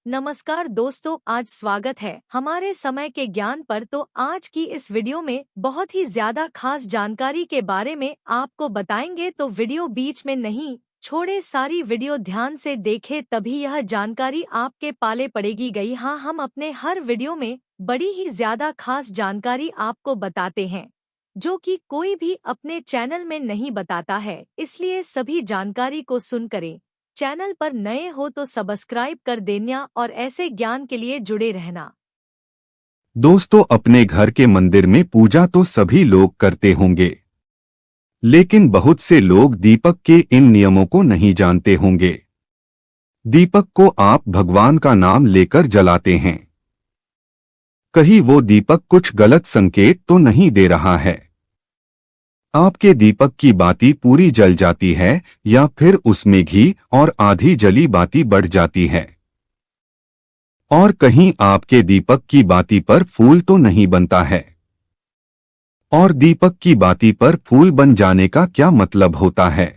नमस्कार दोस्तों, आज स्वागत है हमारे समय के ज्ञान पर। तो आज की इस वीडियो में बहुत ही ज्यादा खास जानकारी के बारे में आपको बताएंगे, तो वीडियो बीच में नहीं छोड़े, सारी वीडियो ध्यान से देखें, तभी यह जानकारी आपके पाले पड़ेगी। गई हाँ, हम अपने हर वीडियो में बड़ी ही ज्यादा खास जानकारी आपको बताते हैं जो कि कोई भी अपने चैनल में नहीं बताता है, इसलिए सभी जानकारी को सुन करें। चैनल पर नए हो तो सब्सक्राइब कर देना और ऐसे ज्ञान के लिए जुड़े रहना। दोस्तों, अपने घर के मंदिर में पूजा तो सभी लोग करते होंगे, लेकिन बहुत से लोग दीपक के इन नियमों को नहीं जानते होंगे। दीपक को आप भगवान का नाम लेकर जलाते हैं। कहीं वो दीपक कुछ गलत संकेत तो नहीं दे रहा है? आपके दीपक की बाती पूरी जल जाती है या फिर उसमें घी और आधी जली बाती बढ़ जाती है? और कहीं आपके दीपक की बाती पर फूल तो नहीं बनता है? और दीपक की बाती पर फूल बन जाने का क्या मतलब होता है?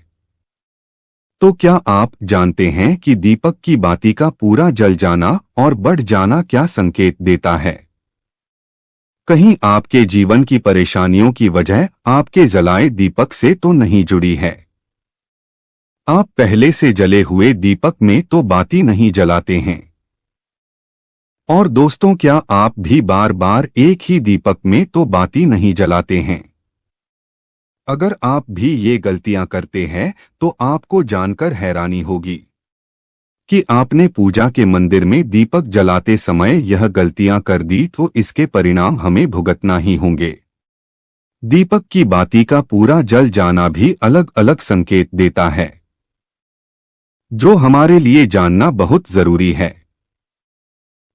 तो क्या आप जानते हैं कि दीपक की बाती का पूरा जल जाना और बढ़ जाना क्या संकेत देता है? कहीं आपके जीवन की परेशानियों की वजह आपके जलाए दीपक से तो नहीं जुड़ी है? आप पहले से जले हुए दीपक में तो बाती नहीं जलाते हैं। और दोस्तों, क्या आप भी बार बार एक ही दीपक में तो बाती नहीं जलाते हैं? अगर आप भी ये गलतियां करते हैं तो आपको जानकर हैरानी होगी कि आपने पूजा के मंदिर में दीपक जलाते समय यह गलतियां कर दी, तो इसके परिणाम हमें भुगतना ही होंगे। दीपक की बाती का पूरा जल जाना भी अलग अलग संकेत देता है, जो हमारे लिए जानना बहुत जरूरी है।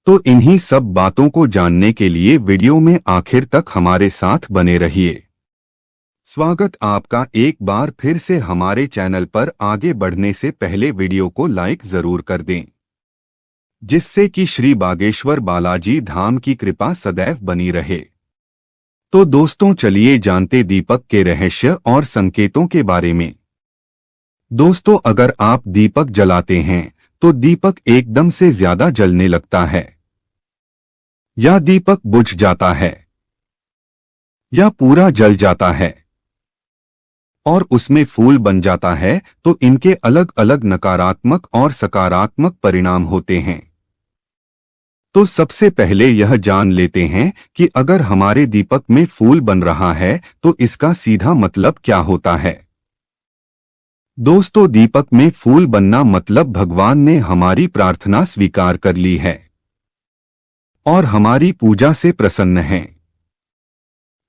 तो इन्हीं सब बातों को जानने के लिए वीडियो में आखिर तक हमारे साथ बने रहिए। स्वागत आपका एक बार फिर से हमारे चैनल पर। आगे बढ़ने से पहले वीडियो को लाइक जरूर कर दें, जिससे कि श्री बागेश्वर बालाजी धाम की कृपा सदैव बनी रहे। तो दोस्तों, चलिए जानते दीपक के रहस्य और संकेतों के बारे में। दोस्तों, अगर आप दीपक जलाते हैं तो दीपक एकदम से ज्यादा जलने लगता है, या दीपक बुझ जाता है, या पूरा जल जाता है और उसमें फूल बन जाता है, तो इनके अलग अलग नकारात्मक और सकारात्मक परिणाम होते हैं। तो सबसे पहले यह जान लेते हैं कि अगर हमारे दीपक में फूल बन रहा है तो इसका सीधा मतलब क्या होता है। दोस्तों, दीपक में फूल बनना मतलब भगवान ने हमारी प्रार्थना स्वीकार कर ली है और हमारी पूजा से प्रसन्न है।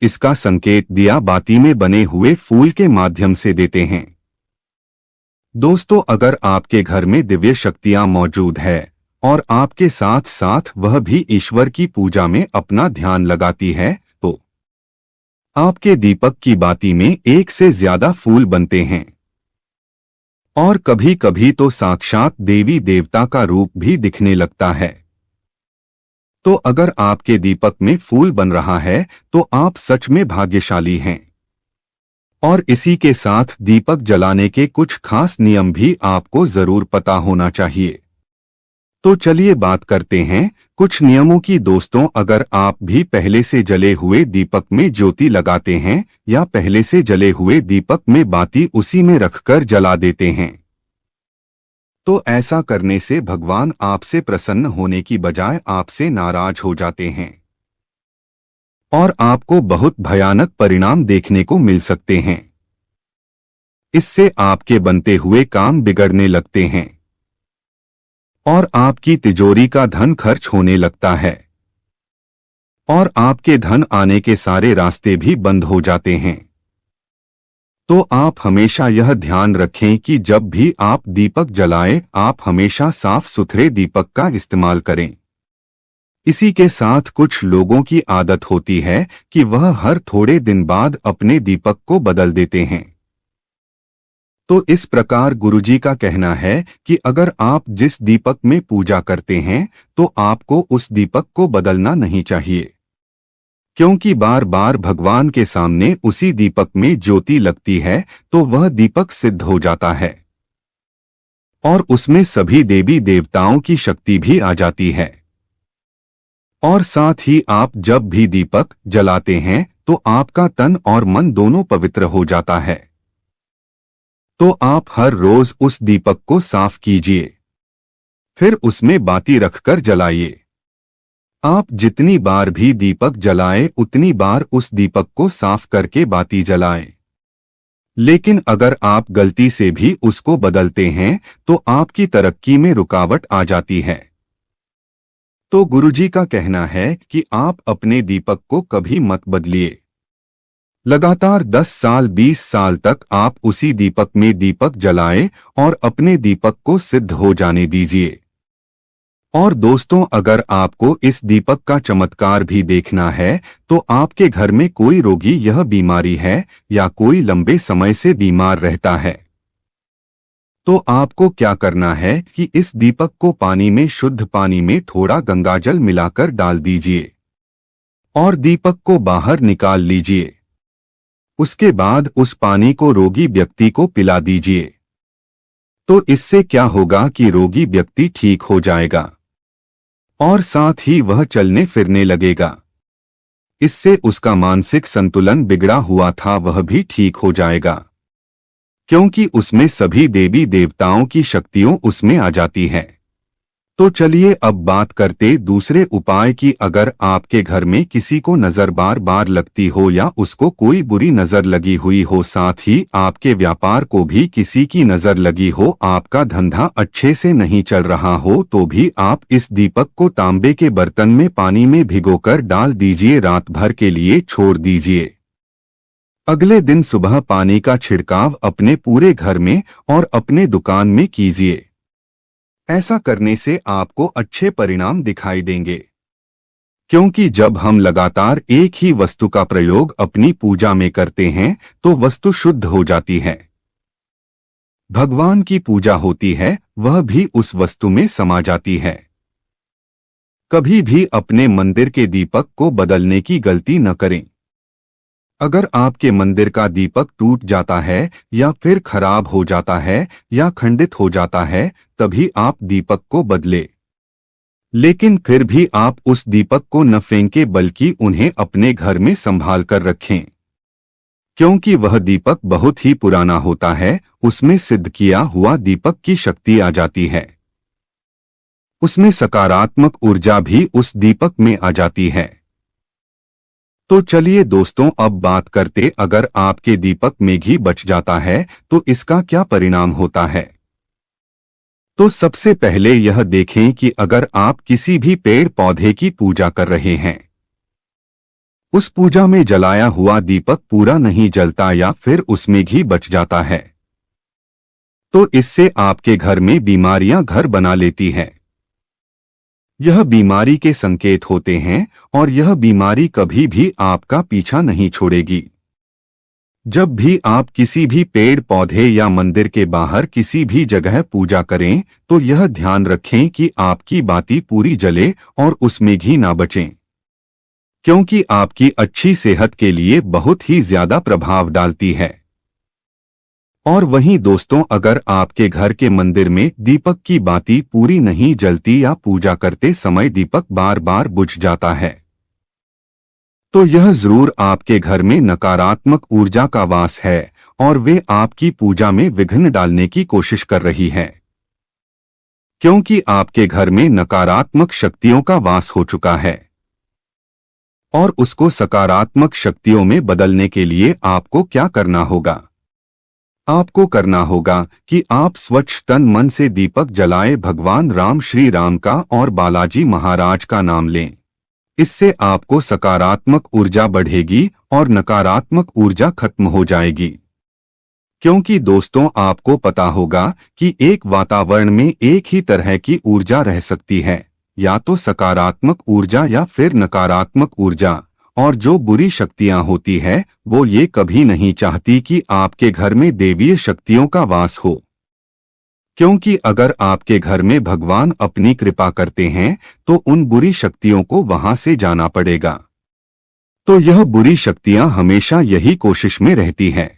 इसका संकेत दिया बाती में बने हुए फूल के माध्यम से देते हैं। दोस्तों, अगर आपके घर में दिव्य शक्तियां मौजूद है और आपके साथ साथ वह भी ईश्वर की पूजा में अपना ध्यान लगाती है, तो आपके दीपक की बाती में एक से ज्यादा फूल बनते हैं और कभी कभी तो साक्षात देवी देवता का रूप भी दिखने लगता है। तो अगर आपके दीपक में फूल बन रहा है तो आप सच में भाग्यशाली हैं। और इसी के साथ दीपक जलाने के कुछ खास नियम भी आपको जरूर पता होना चाहिए। तो चलिए बात करते हैं कुछ नियमों की। दोस्तों, अगर आप भी पहले से जले हुए दीपक में ज्योति लगाते हैं या पहले से जले हुए दीपक में बाती उसी में रखकर जला देते हैं, तो ऐसा करने से भगवान आपसे प्रसन्न होने की बजाय आपसे नाराज हो जाते हैं और आपको बहुत भयानक परिणाम देखने को मिल सकते हैं। इससे आपके बनते हुए काम बिगड़ने लगते हैं और आपकी तिजोरी का धन खर्च होने लगता है और आपके धन आने के सारे रास्ते भी बंद हो जाते हैं। तो आप हमेशा यह ध्यान रखें कि जब भी आप दीपक जलाएं, आप हमेशा साफ सुथरे दीपक का इस्तेमाल करें। इसी के साथ कुछ लोगों की आदत होती है कि वह हर थोड़े दिन बाद अपने दीपक को बदल देते हैं। तो इस प्रकार गुरुजी का कहना है कि अगर आप जिस दीपक में पूजा करते हैं तो आपको उस दीपक को बदलना नहीं चाहिए, क्योंकि बार बार भगवान के सामने उसी दीपक में ज्योति लगती है तो वह दीपक सिद्ध हो जाता है और उसमें सभी देवी देवताओं की शक्ति भी आ जाती है। और साथ ही आप जब भी दीपक जलाते हैं तो आपका तन और मन दोनों पवित्र हो जाता है। तो आप हर रोज उस दीपक को साफ कीजिए, फिर उसमें बाती रखकर जलाइए। आप जितनी बार भी दीपक जलाएं उतनी बार उस दीपक को साफ करके बाती जलाएं। लेकिन अगर आप गलती से भी उसको बदलते हैं तो आपकी तरक्की में रुकावट आ जाती है। तो गुरुजी का कहना है कि आप अपने दीपक को कभी मत बदलिए। लगातार 10 साल 20 साल तक आप उसी दीपक में दीपक जलाएं और अपने दीपक को सिद्ध हो जाने दीजिए। और दोस्तों, अगर आपको इस दीपक का चमत्कार भी देखना है तो आपके घर में कोई रोगी यह बीमारी है या कोई लंबे समय से बीमार रहता है, तो आपको क्या करना है कि इस दीपक को पानी में, शुद्ध पानी में थोड़ा गंगाजल मिलाकर डाल दीजिए और दीपक को बाहर निकाल लीजिए। उसके बाद उस पानी को रोगी व्यक्ति को पिला दीजिए। तो इससे क्या होगा कि रोगी व्यक्ति ठीक हो जाएगा और साथ ही वह चलने फिरने लगेगा। इससे उसका मानसिक संतुलन बिगड़ा हुआ था वह भी ठीक हो जाएगा, क्योंकि उसमें सभी देवी देवताओं की शक्तियों उसमें आ जाती है। तो चलिए अब बात करते दूसरे उपाय की। अगर आपके घर में किसी को नजर बार बार लगती हो या उसको कोई बुरी नजर लगी हुई हो, साथ ही आपके व्यापार को भी किसी की नजर लगी हो, आपका धंधा अच्छे से नहीं चल रहा हो, तो भी आप इस दीपक को तांबे के बर्तन में पानी में भिगोकर डाल दीजिए, रात भर के लिए छोड़ दीजिए। अगले दिन सुबह पानी का छिड़काव अपने पूरे घर में और अपने दुकान में कीजिए। ऐसा करने से आपको अच्छे परिणाम दिखाई देंगे, क्योंकि जब हम लगातार एक ही वस्तु का प्रयोग अपनी पूजा में करते हैं तो वस्तु शुद्ध हो जाती है। भगवान की पूजा होती है, वह भी उस वस्तु में समा जाती है। कभी भी अपने मंदिर के दीपक को बदलने की गलती न करें। अगर आपके मंदिर का दीपक टूट जाता है या फिर खराब हो जाता है या खंडित हो जाता है, तभी आप दीपक को बदले। लेकिन फिर भी आप उस दीपक को न फेंकें, बल्कि उन्हें अपने घर में संभाल कर रखें, क्योंकि वह दीपक बहुत ही पुराना होता है। उसमें सिद्ध किया हुआ दीपक की शक्ति आ जाती है, उसमें सकारात्मक ऊर्जा भी उस दीपक में आ जाती है। तो चलिए दोस्तों, अब बात करते अगर आपके दीपक में घी बच जाता है तो इसका क्या परिणाम होता है। तो सबसे पहले यह देखें कि अगर आप किसी भी पेड़ पौधे की पूजा कर रहे हैं, उस पूजा में जलाया हुआ दीपक पूरा नहीं जलता या फिर उसमें घी बच जाता है, तो इससे आपके घर में बीमारियां घर बना लेती हैं। यह बीमारी के संकेत होते हैं और यह बीमारी कभी भी आपका पीछा नहीं छोड़ेगी। जब भी आप किसी भी पेड़ पौधे या मंदिर के बाहर किसी भी जगह पूजा करें तो यह ध्यान रखें कि आपकी बाती पूरी जले और उसमें घी ना बचे, क्योंकि आपकी अच्छी सेहत के लिए बहुत ही ज्यादा प्रभाव डालती है। और वहीं दोस्तों, अगर आपके घर के मंदिर में दीपक की बाती पूरी नहीं जलती या पूजा करते समय दीपक बार बार बुझ जाता है, तो यह जरूर आपके घर में नकारात्मक ऊर्जा का वास है और वे आपकी पूजा में विघ्न डालने की कोशिश कर रही है, क्योंकि आपके घर में नकारात्मक शक्तियों का वास हो चुका है। और उसको सकारात्मक शक्तियों में बदलने के लिए आपको क्या करना होगा? आपको करना होगा कि आप स्वच्छ तन मन से दीपक जलाएं, भगवान राम, श्री राम का और बालाजी महाराज का नाम लें। इससे आपको सकारात्मक ऊर्जा बढ़ेगी और नकारात्मक ऊर्जा खत्म हो जाएगी। क्योंकि दोस्तों, आपको पता होगा कि एक वातावरण में एक ही तरह की ऊर्जा रह सकती है, या तो सकारात्मक ऊर्जा या फिर नकारात्मक ऊर्जा। और जो बुरी शक्तियां होती है वो ये कभी नहीं चाहती कि आपके घर में देवीय शक्तियों का वास हो, क्योंकि अगर आपके घर में भगवान अपनी कृपा करते हैं तो उन बुरी शक्तियों को वहां से जाना पड़ेगा। तो यह बुरी शक्तियां हमेशा यही कोशिश में रहती हैं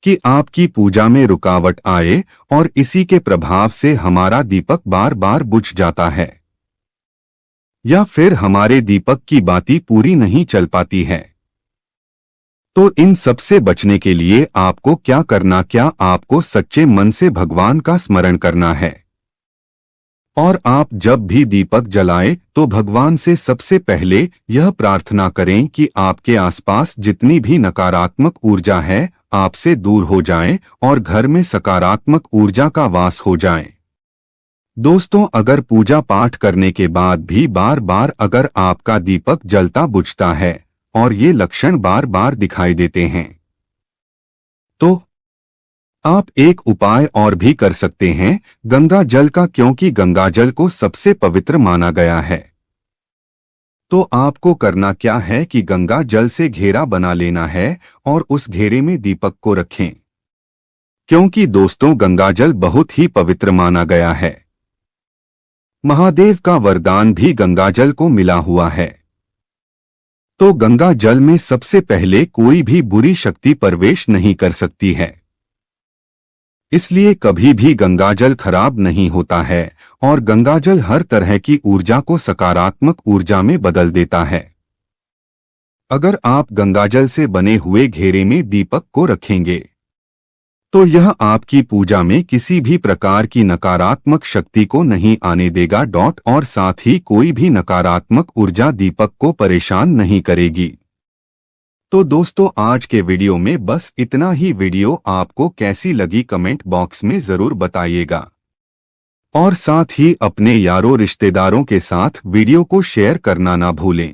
कि आपकी पूजा में रुकावट आए और इसी के प्रभाव से हमारा दीपक बार बार बुझ जाता है, या फिर हमारे दीपक की बाती पूरी नहीं चल पाती है। तो इन सब से बचने के लिए आपको क्या करना, क्या आपको सच्चे मन से भगवान का स्मरण करना है। और आप जब भी दीपक जलाएं तो भगवान से सबसे पहले यह प्रार्थना करें कि आपके आसपास जितनी भी नकारात्मक ऊर्जा है आपसे दूर हो जाए और घर में सकारात्मक ऊर्जा का वास हो जाए। दोस्तों, अगर पूजा पाठ करने के बाद भी बार बार अगर आपका दीपक जलता बुझता है और ये लक्षण बार बार दिखाई देते हैं, तो आप एक उपाय और भी कर सकते हैं गंगा जल का, क्योंकि गंगा जल को सबसे पवित्र माना गया है। तो आपको करना क्या है कि गंगा जल से घेरा बना लेना है और उस घेरे में दीपक को रखें, क्योंकि दोस्तों गंगा जल बहुत ही पवित्र माना गया है। महादेव का वरदान भी गंगा जल को मिला हुआ है। तो गंगा जल में सबसे पहले कोई भी बुरी शक्ति प्रवेश नहीं कर सकती है, इसलिए कभी भी गंगाजल खराब नहीं होता है और गंगाजल हर तरह की ऊर्जा को सकारात्मक ऊर्जा में बदल देता है। अगर आप गंगाजल से बने हुए घेरे में दीपक को रखेंगे तो यह आपकी पूजा में किसी भी प्रकार की नकारात्मक शक्ति को नहीं आने देगा। और साथ ही कोई भी नकारात्मक ऊर्जा दीपक को परेशान नहीं करेगी। तो दोस्तों, आज के वीडियो में बस इतना ही। वीडियो आपको कैसी लगी कमेंट बॉक्स में जरूर बताइएगा और साथ ही अपने यारों रिश्तेदारों के साथ वीडियो को शेयर करना ना भूलें।